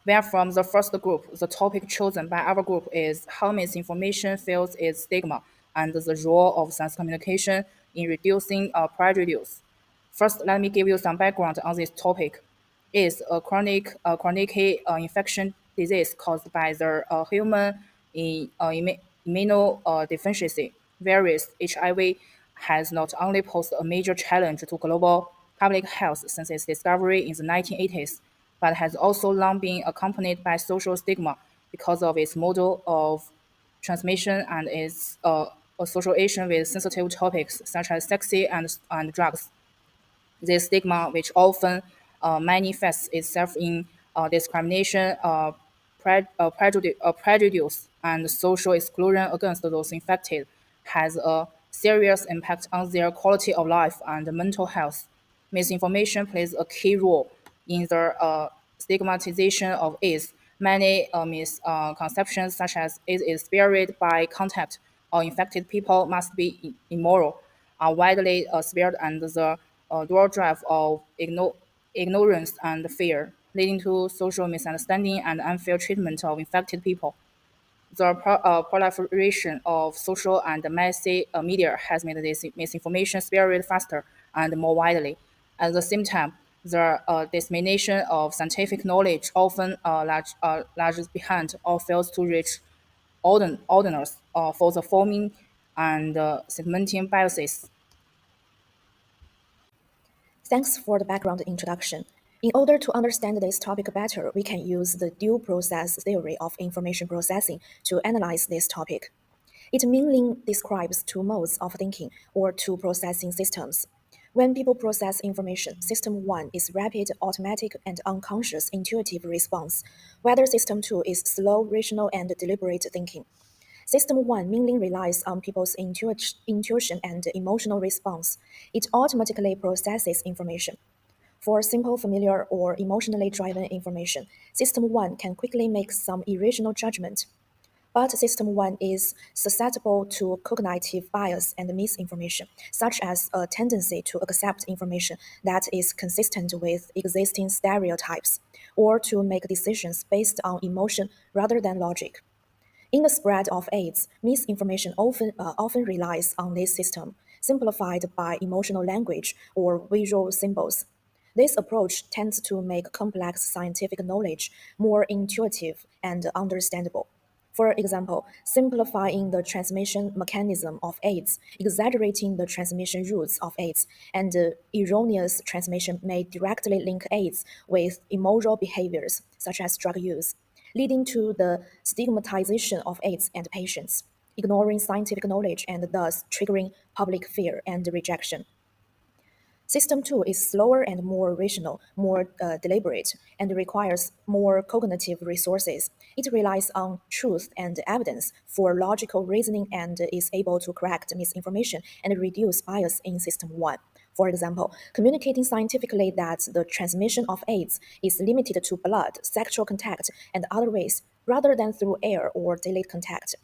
Where from the first group, the topic chosen by our group is how misinformation feels its stigma and the role of science communication in reducing prejudice. First, let me give you some background on this topic. Is a chronic infection disease caused by the human immunodeficiency virus HIV has not only posed a major challenge to global public health since its discovery in the 1980s, but has also long been accompanied by social stigma because of its model of transmission and its association with sensitive topics such as sex and drugs. This stigma, which often manifests itself in discrimination, prejudice, and social exclusion against those infected, has a serious impact on their quality of life and mental health. Misinformation plays a key role in the stigmatization of AIDS. Many misconceptions, such as AIDS is spread by contact or infected people must be immoral, are widely spread, and the dual drive of ignorance and fear, leading to social misunderstanding and unfair treatment of infected people. The proliferation of social and mass media has made this misinformation spread faster and more widely. At the same time, the dissemination of scientific knowledge often lags behind or fails to reach audiences for the forming and segmenting biases. Thanks for the background introduction. In order to understand this topic better, we can use the due process theory of information processing to analyze this topic. It mainly describes two modes of thinking or two processing systems. When people process information, system 1 is rapid, automatic, and unconscious intuitive response, whether system 2 is slow, rational, and deliberate thinking. System 1 mainly relies on people's intuition and emotional response. It automatically processes information. For simple, familiar, or emotionally driven information, System 1 can quickly make some irrational judgment. But System 1 is susceptible to cognitive bias and misinformation, such as a tendency to accept information that is consistent with existing stereotypes, or to make decisions based on emotion rather than logic. In the spread of AIDS, misinformation often relies on this system, simplified by emotional language or visual symbols. This approach tends to make complex scientific knowledge more intuitive and understandable. For example, simplifying the transmission mechanism of AIDS, exaggerating the transmission routes of AIDS, and erroneous transmission may directly link AIDS with immoral behaviors, such as drug use, leading to the stigmatization of AIDS and patients, ignoring scientific knowledge and thus triggering public fear and rejection. System 2 is slower and more rational, more deliberate, and requires more cognitive resources. It relies on truth and evidence for logical reasoning and is able to correct misinformation and reduce bias in System 1. For example, communicating scientifically that the transmission of AIDS is limited to blood, sexual contact, and other ways, rather than through air or daily contact,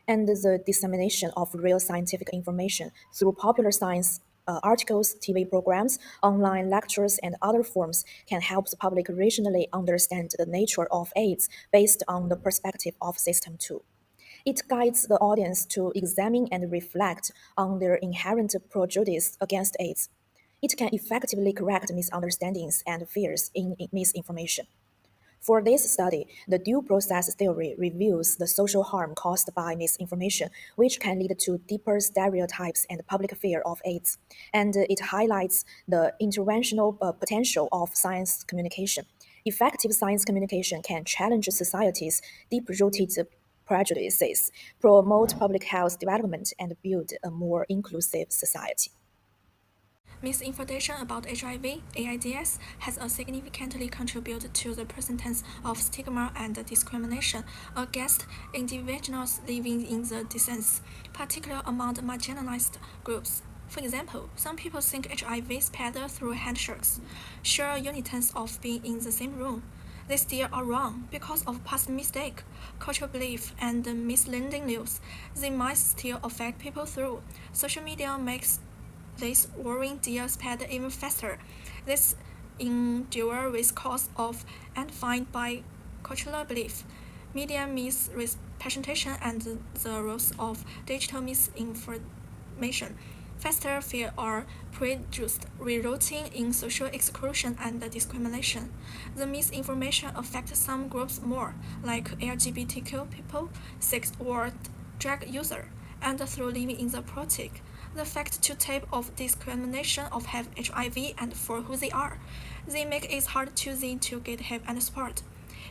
and the dissemination of real scientific information through popular science articles, TV programs, online lectures, and other forms can help the public rationally understand the nature of AIDS based on the perspective of System 2. It guides the audience to examine and reflect on their inherent prejudice against AIDS. It can effectively correct misunderstandings and fears in misinformation. For this study, the due process theory reviews the social harm caused by misinformation, which can lead to deeper stereotypes and public fear of AIDS. And it highlights the interventional potential of science communication. Effective science communication can challenge society's deep rooted prejudices, promote public health development, and build a more inclusive society. Misinformation about HIV, AIDS has significantly contributed to the presence of stigma and discrimination against individuals living in the disease, particularly among marginalized groups. For example, some people think HIV spread through handshakes, sure units of being in the same room. They still are wrong because of past mistake, cultural belief, and misleading news. They might still affect people through. Social media makes this worrying deal spread even faster. This endure with cause of and find by cultural belief, media misrepresentation, and the roles of digital misinformation, faster fear or prejudice, resulting in social exclusion and discrimination. The misinformation affects some groups more, like LGBTQ people, sex or drug users, and through living in the project. The fact to type of discrimination of have HIV and for who they are. They make it hard to them to get help and support.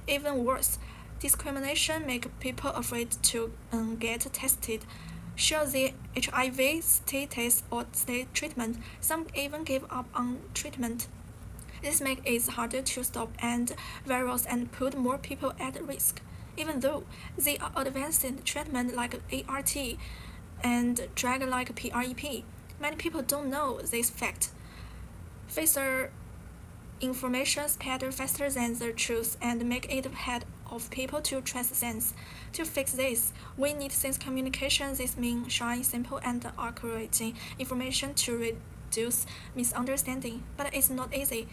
Even worse, discrimination make people afraid to get tested, show their HIV status or stay treatment. Some even give up on treatment. This makes it harder to stop and virus and put more people at risk. Even though they are advancing treatment like ART and drug like PrEP, many people don't know this fact. Faster information spread faster than the truth and make it hard of people to trust sense. To fix this, we need sense communication. This means sharing simple and accurate information to reduce misunderstanding. But it's not easy.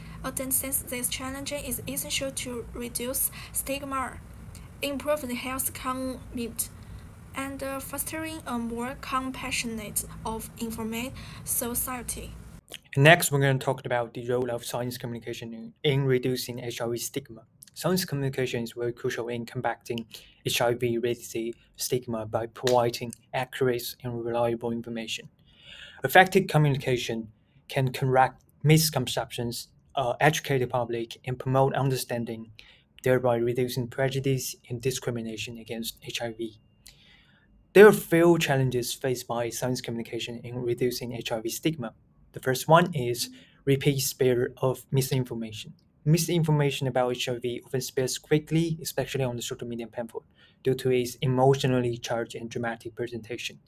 Since this challenge is essential to reduce stigma, improve the health climate, and fostering a more compassionate of informed society. Next, we're going to talk about the role of science communication in reducing HIV stigma. Science communication is very crucial in combating HIV-related stigma by providing accurate and reliable information. Effective communication can correct misconceptions, educate the public, and promote understanding, thereby reducing prejudice and discrimination against HIV. There are few challenges faced by science communication in reducing HIV stigma. The first one is repeat spread of misinformation. Misinformation about HIV often spreads quickly, especially on the social media platform, due to its emotionally charged and dramatic presentation.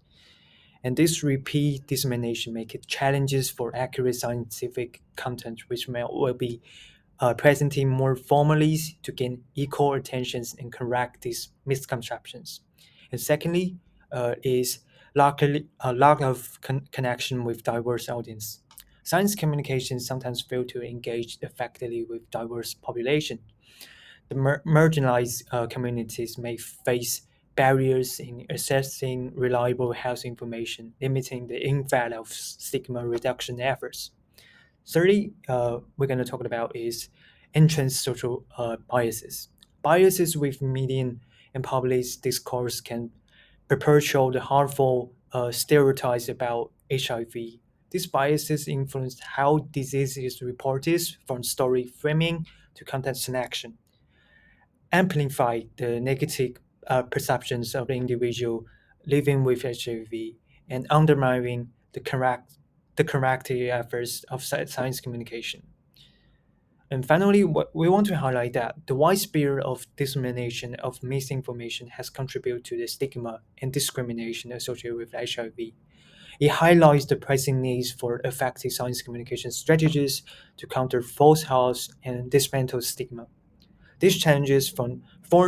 And this repeat dissemination makes it challenges for accurate scientific content, which will be presenting more formally to gain equal attention and correct these misconceptions. And secondly, is lack of connection with diverse audience. Science communication sometimes fail to engage effectively with diverse population. The marginalized communities may face barriers in accessing reliable health information, limiting the impact of stigma reduction efforts. Thirdly, we're going to talk about is entrance social biases. Biases with median and public discourse can perpetuate the harmful stereotypes about HIV. These biases influence how disease is reported, from story framing to content selection, amplify the negative perceptions of the individual living with HIV, and undermining the correct efforts of science communication. And finally, we want to highlight that the widespread of dissemination of misinformation has contributed to the stigma and discrimination associated with HIV. It highlights the pressing needs for effective science communication strategies to counter false health and dismantle stigma. These challenges form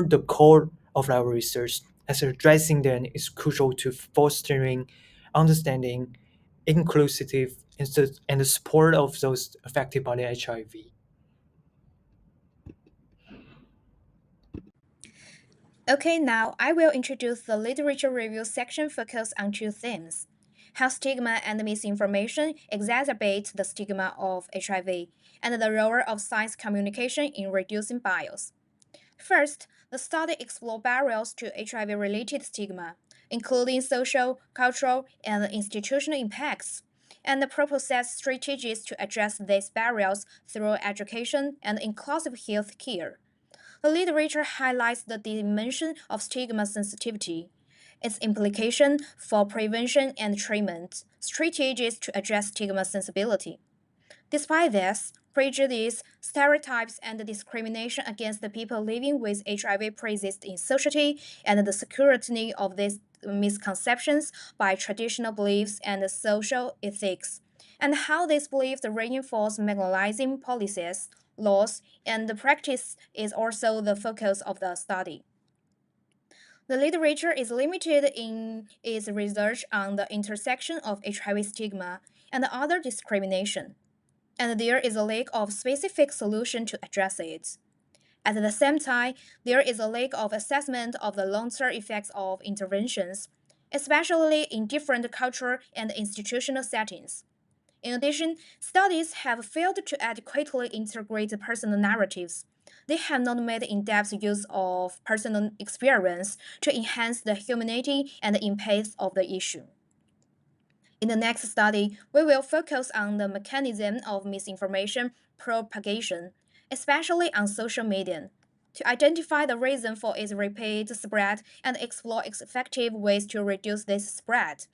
the core of our research, as addressing them is crucial to fostering understanding, inclusive, and the support of those affected by the HIV. Okay, now I will introduce the literature review section focused on two themes: how stigma and misinformation exacerbate the stigma of HIV, and the role of science communication in reducing bias. First, the study explored barriers to HIV related stigma, including social, cultural, and institutional impacts, and proposed strategies to address these barriers through education and inclusive health care. The literature highlights the dimension of stigma sensitivity, its implication for prevention and treatment, strategies to address stigma sensibility. Despite this, prejudice, stereotypes, and discrimination against the people living with HIV persist in society, and the security of these misconceptions by traditional beliefs and social ethics, and how these beliefs reinforce marginalizing policies, laws, and practice is also the focus of the study. The literature is limited in its research on the intersection of HIV stigma and other discrimination, and there is a lack of specific solution to address it. At the same time, there is a lack of assessment of the long-term effects of interventions, especially in different cultural and institutional settings. In addition, studies have failed to adequately integrate personal narratives. They have not made in-depth use of personal experience to enhance the humanity and impact of the issue. In the next study, we will focus on the mechanism of misinformation propagation, especially on social media, to identify the reason for its rapid spread and explore effective ways to reduce this spread.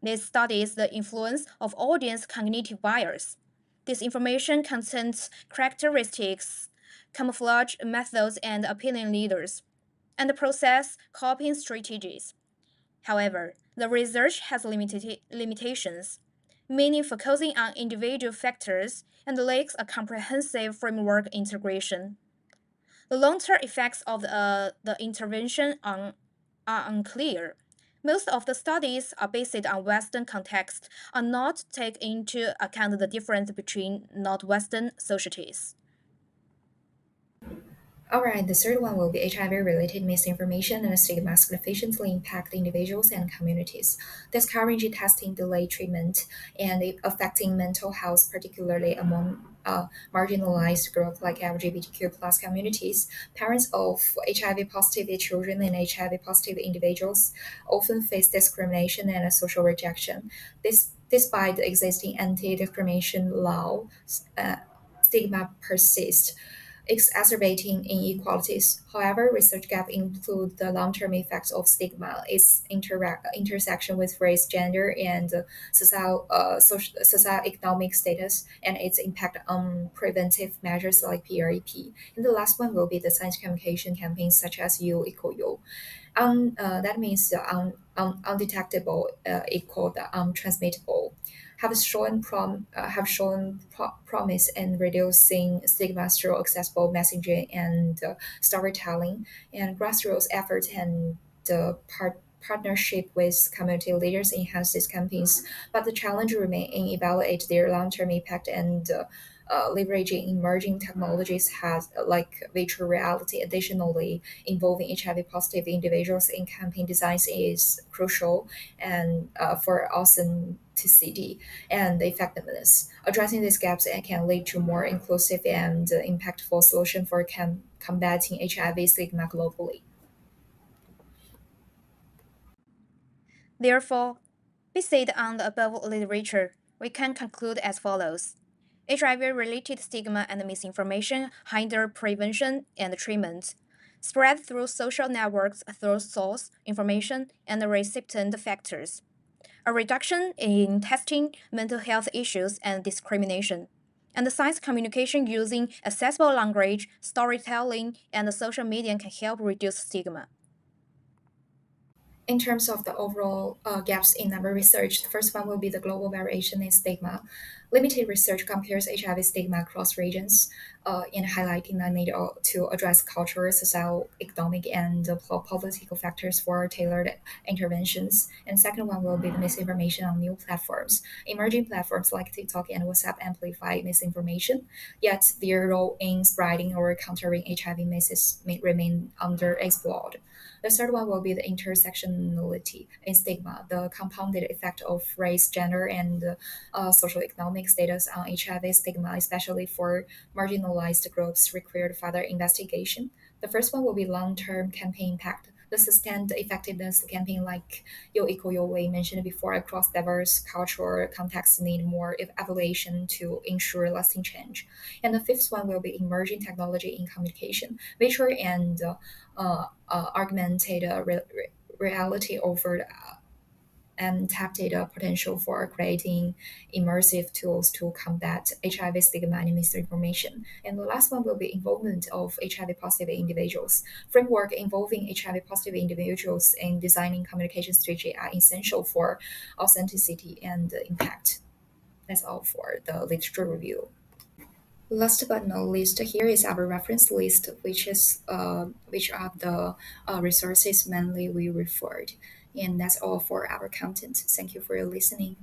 This studies the influence of audience cognitive bias. This information contains characteristics, camouflage methods, and opinion leaders, and the process copying strategies. However, the research has limitations, meaning focusing on individual factors and lacks a comprehensive framework integration. The long-term effects of the intervention are unclear. Most of the studies are based on Western context and not take into account the difference between not-Western societies. Alright, the third one will be HIV-related misinformation and stigma significantly impact individuals and communities. Discouraging testing, delayed treatment, and affecting mental health, particularly among marginalized groups like LGBTQ plus communities. Parents of HIV-positive children and HIV-positive individuals often face discrimination and social rejection. Despite the existing anti-discrimination law, stigma persists exacerbating inequalities. However, research gaps include the long-term effects of stigma, its intersection with race, gender, and socioeconomic status, and its impact on preventive measures like PrEP. And the last one will be the science communication campaigns such as U equal U. That means undetectable equal the untransmittable have shown promise in reducing stigma through accessible messaging and storytelling, and grassroots efforts and the partnership with community leaders enhance these campaigns. But the challenge remains in evaluate their long-term impact and leveraging emerging technologies has like virtual reality. Additionally, involving HIV positive individuals in campaign designs is crucial and for authenticity and effectiveness. Addressing these gaps can lead to more inclusive and impactful solution for combating HIV stigma globally. Therefore, based on the above literature, we can conclude as follows. HIV-related stigma and misinformation hinder prevention and treatment, spread through social networks through source, information, and recipient factors. A reduction in testing, mental health issues, and discrimination, and the science communication using accessible language, storytelling, and social media can help reduce stigma. In terms of the overall gaps in number research, the first one will be the global variation in stigma. Limited research compares HIV stigma across regions in highlighting the need to address cultural, social, economic, and political factors for tailored interventions. And second one will be the misinformation on new platforms. Emerging platforms like TikTok and WhatsApp amplify misinformation, yet their role in spreading or countering HIV messages may remain underexplored. The third one will be the intersectionality in stigma, the compounded effect of race, gender, and social economic status on HIV stigma, especially for marginalized groups, required further investigation. The first one will be long-term campaign impact. The sustained effectiveness campaign like You Equal Your Way mentioned before across diverse cultural contexts need more evaluation to ensure lasting change. And the fifth one will be emerging technology in communication, virtual and augmented reality offered untapped potential for creating immersive tools to combat HIV stigma and misinformation. And the last one will be involvement of HIV positive individuals. Framework involving HIV positive individuals in designing communication strategy are essential for authenticity and impact. That's all for the literature review. Last but not least, here is our reference list, which are the resources mainly we referred, and that's all for our content. Thank you for your listening.